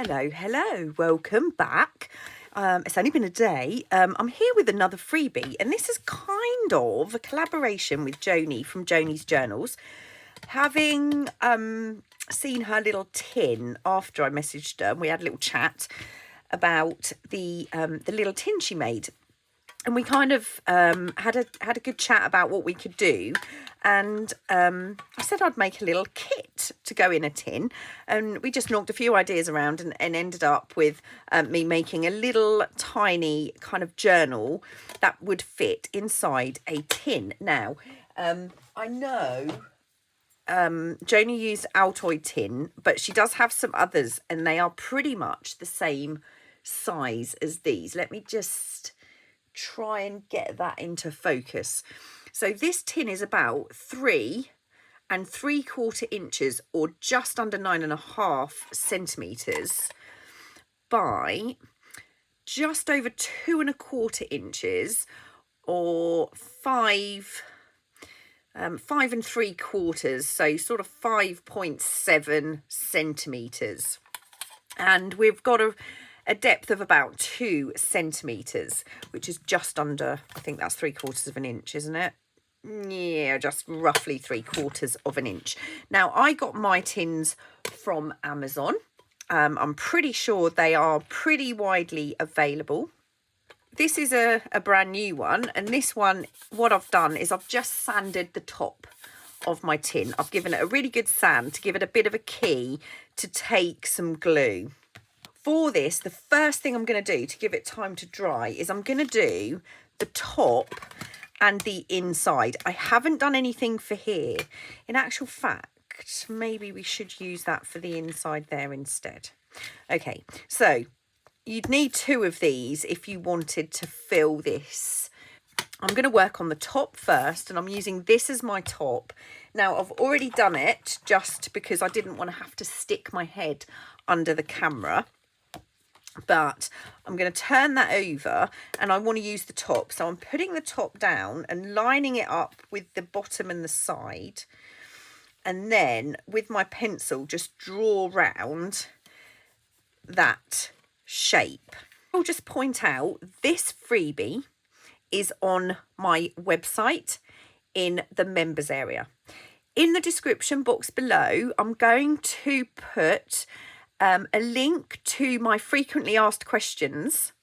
Hello, welcome back. It's only been a day. I'm here with another freebie, and this is kind of a collaboration with Joni from Joni's Journals. Having seen her little tin after I messaged her, and we had a little chat about the little tin she made. And we kind of had a good chat about what we could do, and I said I'd make a little kit to go in a tin, and we just knocked a few ideas around and ended up with me making a little tiny kind of journal that would fit inside a tin. Now, I know Joni used Altoid tin, but she does have some others, and they are pretty much the same size as these. Let me just try and get that into focus. So this tin is about 3 3/4 inches, or just under 9.5 centimeters, by just over 2 1/4 inches, or 5 3/4, so sort of 5.7 centimeters. And we've got a depth of about 2 centimeters, which is just under, I think that's 3/4 of an inch, isn't it? Yeah, just roughly 3/4 of an inch. Now, I got my tins from Amazon. I'm pretty sure they are pretty widely available. This is a brand new one, and this one, what I've done is I've just sanded the top of my tin. I've given it a really good sand to give it a bit of a key to take some glue. For this, the first thing I'm going to do to give it time to dry is I'm going to do the top and the inside. I haven't done anything for here. In actual fact, maybe we should use that for the inside there instead. Okay, so you'd need 2 of these if you wanted to fill this. I'm going to work on the top first, and I'm using this as my top. Now, I've already done it just because I didn't want to have to stick my head under the camera. But I'm going to turn that over, and I want to use the top. So I'm putting the top down and lining it up with the bottom and the side. And then with my pencil, just draw round that shape. I'll just point out this freebie is on my website in the members area. In the description box below, I'm going to put a link to my frequently asked questions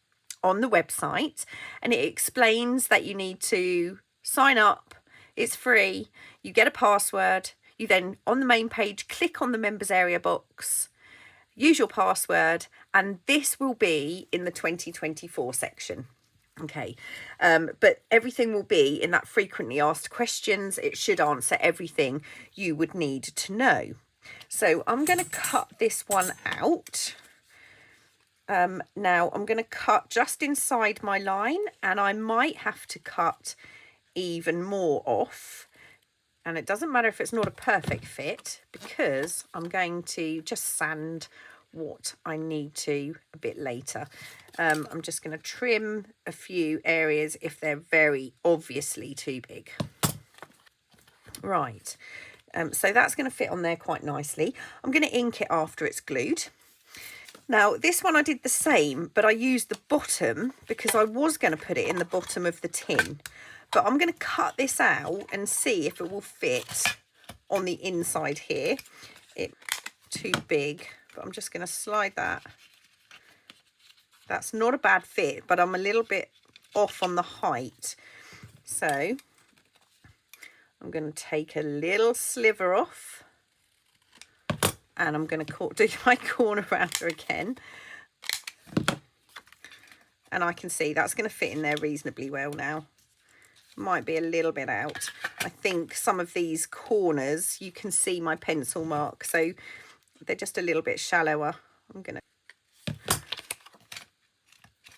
on the website, and it explains that you need to sign up. It's free. You get a password. You then, on the main page, click on the members area box, use your password, and this will be in the 2024 section. Okay, but everything will be in that frequently asked questions. It should answer everything you would need to know. So I'm going to cut this one out. Now I'm going to cut just inside my line, and I might have to cut even more off. And it doesn't matter if it's not a perfect fit, because I'm going to just sand what I need to a bit later. I'm just going to trim a few areas if they're very obviously too big. Right. So that's going to fit on there quite nicely. I'm going to ink it after it's glued. Now, this one I did the same, but I used the bottom because I was going to put it in the bottom of the tin. But I'm going to cut this out and see if it will fit on the inside here. It's too big, but I'm just going to slide that. That's not a bad fit, but I'm a little bit off on the height. So I'm going to take a little sliver off, and I'm going to do my corner rounder again. And I can see that's going to fit in there reasonably well now. Might be a little bit out. I think some of these corners, you can see my pencil mark, so they're just a little bit shallower.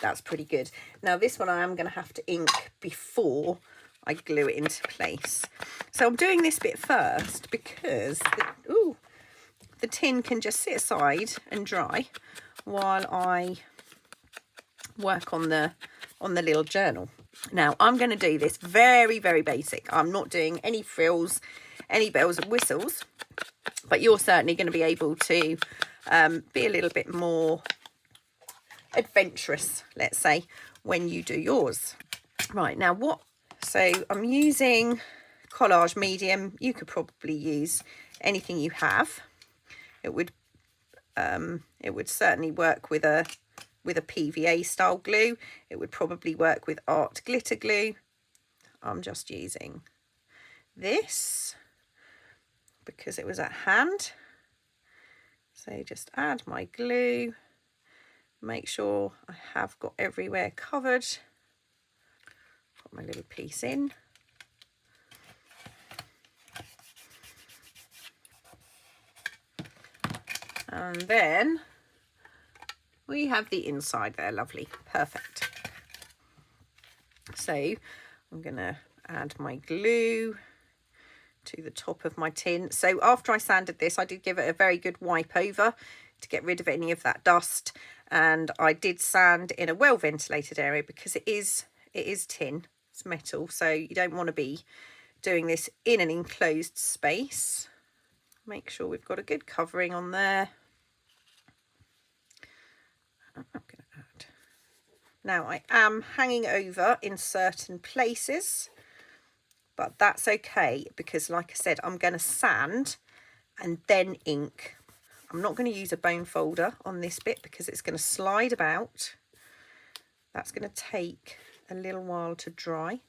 That's pretty good. Now this one I am going to have to ink before I glue it into place. So I'm doing this bit first because the tin can just sit aside and dry while I work on the little journal. Now I'm going to do this very, very basic. I'm not doing any frills, any bells and whistles, but you're certainly going to be able to be a little bit more adventurous, let's say, when you do yours. Right, now so I'm using collage medium. You could probably use anything you have. It would certainly work with a PVA style glue. It would probably work with art glitter glue. I'm just using this because it was at hand. So just add my glue, make sure I have got everywhere covered. Put my little piece in. And then we have the inside there. Lovely, perfect. So I'm going to add my glue to the top of my tin. So after I sanded this, I did give it a very good wipe over to get rid of any of that dust, and I did sand in a well ventilated area because it is tin, it's metal, so you don't want to be doing this in an enclosed space. Make sure we've got a good covering on there. I'm going to add. Now I am hanging over in certain places, but that's okay because, like I said, I'm going to sand and then ink. I'm not going to use a bone folder on this bit because it's going to slide about. That's going to take a little while to dry.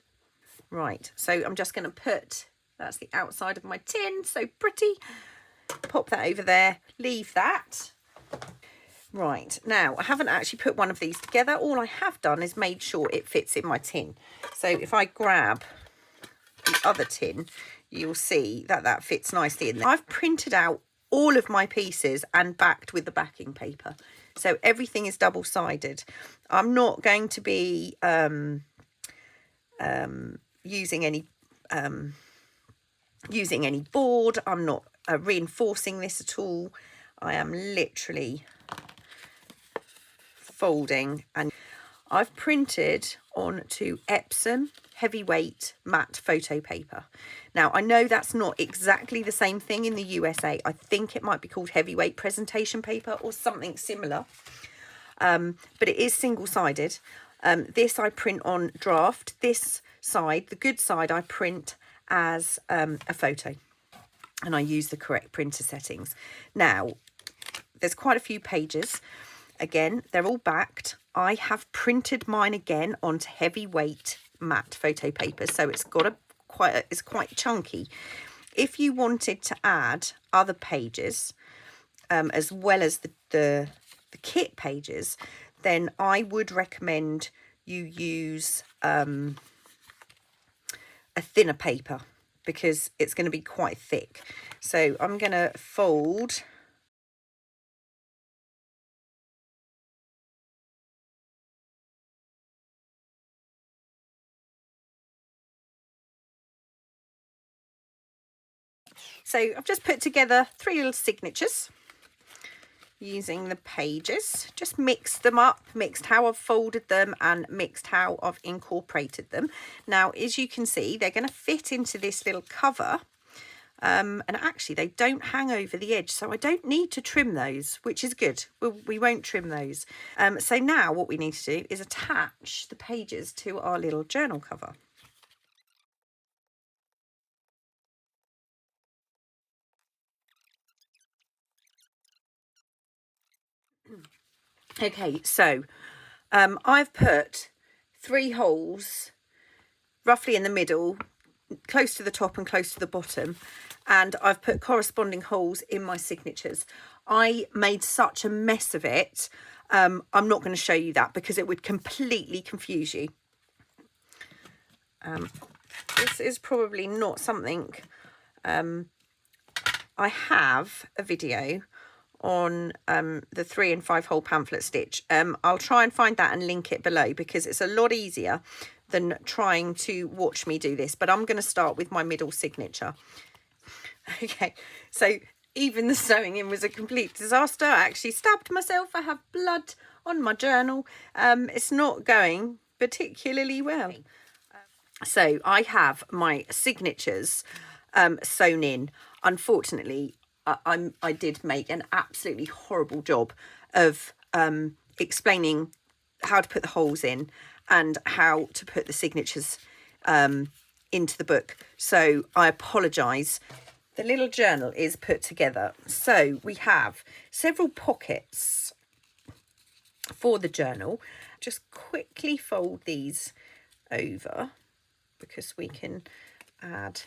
Right, so I'm just going to put, that's the outside of my tin, so pretty. Pop that over there, leave that. Right, now I haven't actually put one of these together. All I have done is made sure it fits in my tin. So if I grab the other tin, you'll see that that fits nicely in there. I've printed out all of my pieces and backed with the backing paper, so everything is double-sided. I'm not going to be using any board. I'm not reinforcing this at all. I am literally folding, and I've printed onto Epsom heavyweight matte photo paper. Now I know that's not exactly the same thing in the USA. I think it might be called heavyweight presentation paper or something similar, but it is single-sided. This I print on draft. This side, the good side, I print as a photo, and I use the correct printer settings. Now there's quite a few pages. Again, they're all backed. I have printed mine again onto heavyweight matte photo paper, so it's got it's quite chunky. If you wanted to add other pages as well as the kit pages, then I would recommend you use a thinner paper because it's going to be quite thick. So I'm going to fold So I've just put together 3 little signatures using the pages, just mixed them up, mixed how I've folded them and mixed how I've incorporated them. Now, as you can see, they're going to fit into this little cover, and actually they don't hang over the edge, so I don't need to trim those, which is good. We won't trim those. So now what we need to do is attach the pages to our little journal cover. Okay, so I've put 3 holes roughly in the middle, close to the top and close to the bottom, and I've put corresponding holes in my signatures. I made such a mess of it. I'm not going to show you that because it would completely confuse you. This is probably not something. I have a video on the 3 and 5 hole pamphlet stitch. I'll try and find that and link it below because it's a lot easier than trying to watch me do this, but I'm going to start with my middle signature. Okay, so even the sewing in was a complete disaster. I actually stabbed myself. I have blood on my journal. It's not going particularly well. So I have my signatures sewn in. Unfortunately, I did make an absolutely horrible job of explaining how to put the holes in and how to put the signatures into the book. So I apologise. The little journal is put together. So we have several pockets for the journal. Just quickly fold these over because we can add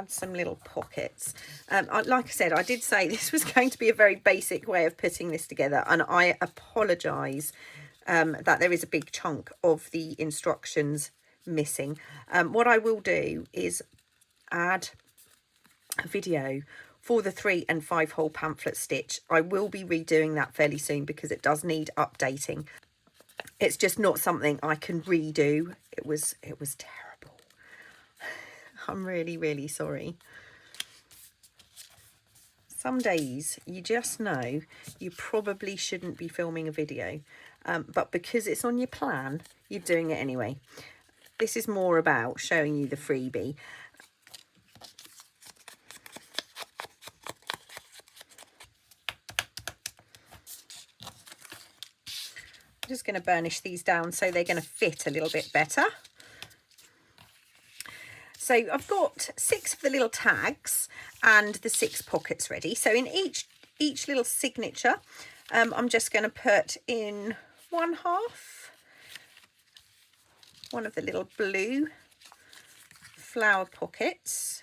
some little pockets. Like I said, I did say this was going to be a very basic way of putting this together, and I apologise that there is a big chunk of the instructions missing. What I will do is add a video for the 3 and 5 hole pamphlet stitch. I will be redoing that fairly soon because it does need updating. It's just not something I can redo. It was terrible. I'm really, really sorry. Some days you just know you probably shouldn't be filming a video, but because it's on your plan, you're doing it anyway. This is more about showing you the freebie. I'm just going to burnish these down so they're going to fit a little bit better. So I've got 6 of the little tags and the 6 pockets ready. So in each little signature, I'm just going to put in 1/2 one of the little blue flower pockets.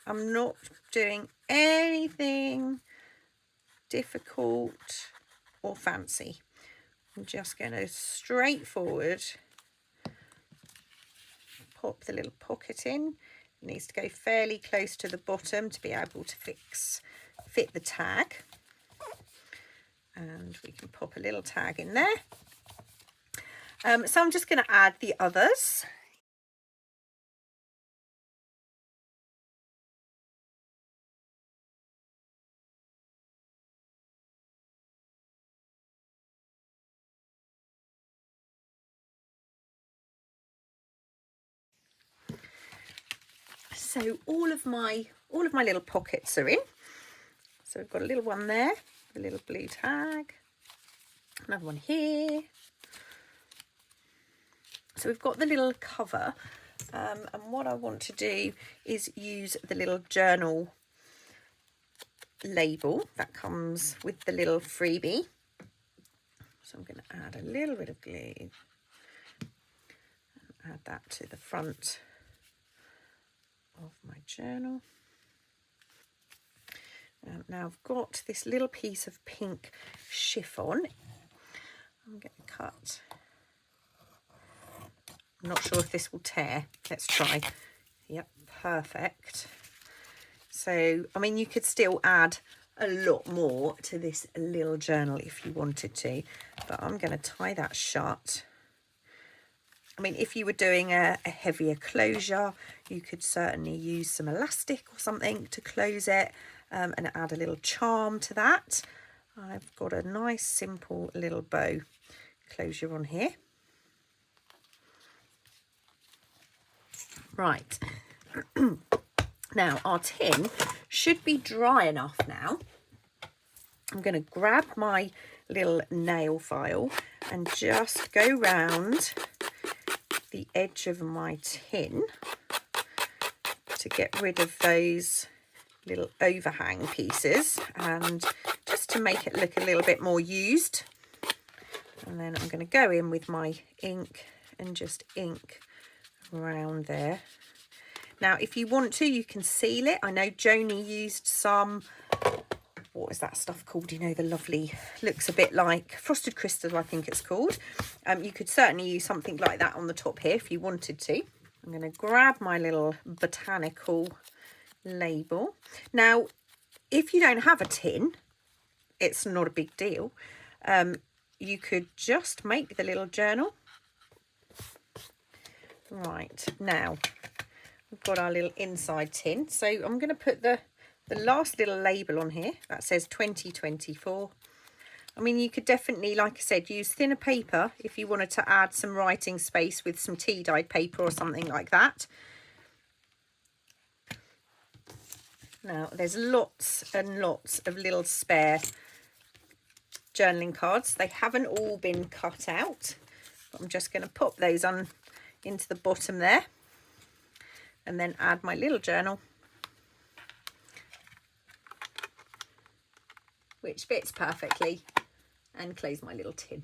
I'm not doing anything difficult or fancy. I'm just going to straightforward pop the little pocket in. It needs to go fairly close to the bottom to be able to fit the tag. And we can pop a little tag in there. So I'm just going to add the others. So all of my little pockets are in. So we've got a little one there, a little blue tag, another one here. So we've got the little cover, and what I want to do is use the little journal label that comes with the little freebie. So I'm going to add a little bit of glue and add that to the front of my journal. Now I've got this little piece of pink chiffon. I'm going to cut. I'm not sure if this will tear. Let's try. Yep, perfect. So, I mean, you could still add a lot more to this little journal if you wanted to, but I'm going to tie that shut. I mean, if you were doing a heavier closure, you could certainly use some elastic or something to close it and add a little charm to that. I've got a nice simple little bow closure on here. Right. Now our tin should be dry enough now. I'm going to grab my little nail file and just go round the edge of my tin to get rid of those little overhang pieces and just to make it look a little bit more used. And then I'm going to go in with my ink and just ink around there. Now if you want to, you can seal it. I know Joni used some, what is that stuff called, you know, the lovely, looks a bit like frosted crystal, I think it's called. You could certainly use something like that on the top here if you wanted to. I'm going to grab my little botanical label. Now if you don't have a tin, it's not a big deal. You could just make the little journal. Right, now we've got our little inside tin, so I'm going to put the last little label on here that says 2024. I mean, you could definitely, like I said, use thinner paper if you wanted to add some writing space with some tea dyed paper or something like that. Now, there's lots and lots of little spare journaling cards. They haven't all been cut out, but I'm just going to pop those on into the bottom there and then add my little journal, which fits perfectly, and close my little tin.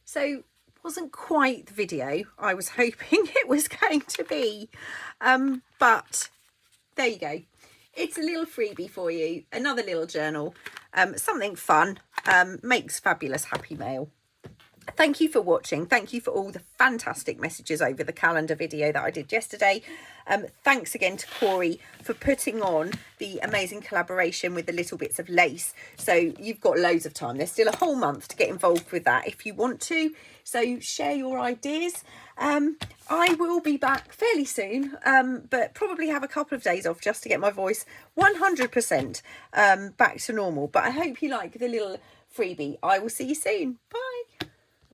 So wasn't quite the video I was hoping it was going to be, but there you go. It's a little freebie for you, another little journal, something fun, makes fabulous happy mail. Thank you for watching. Thank you for all the fantastic messages over the calendar video that I did yesterday. Thanks again to Corey for putting on the amazing collaboration with the little bits of lace. So you've got loads of time. There's still a whole month to get involved with that if you want to. So share your ideas. I will be back fairly soon, but probably have a couple of days off just to get my voice 100% back to normal. But I hope you like the little freebie. I will see you soon. Bye.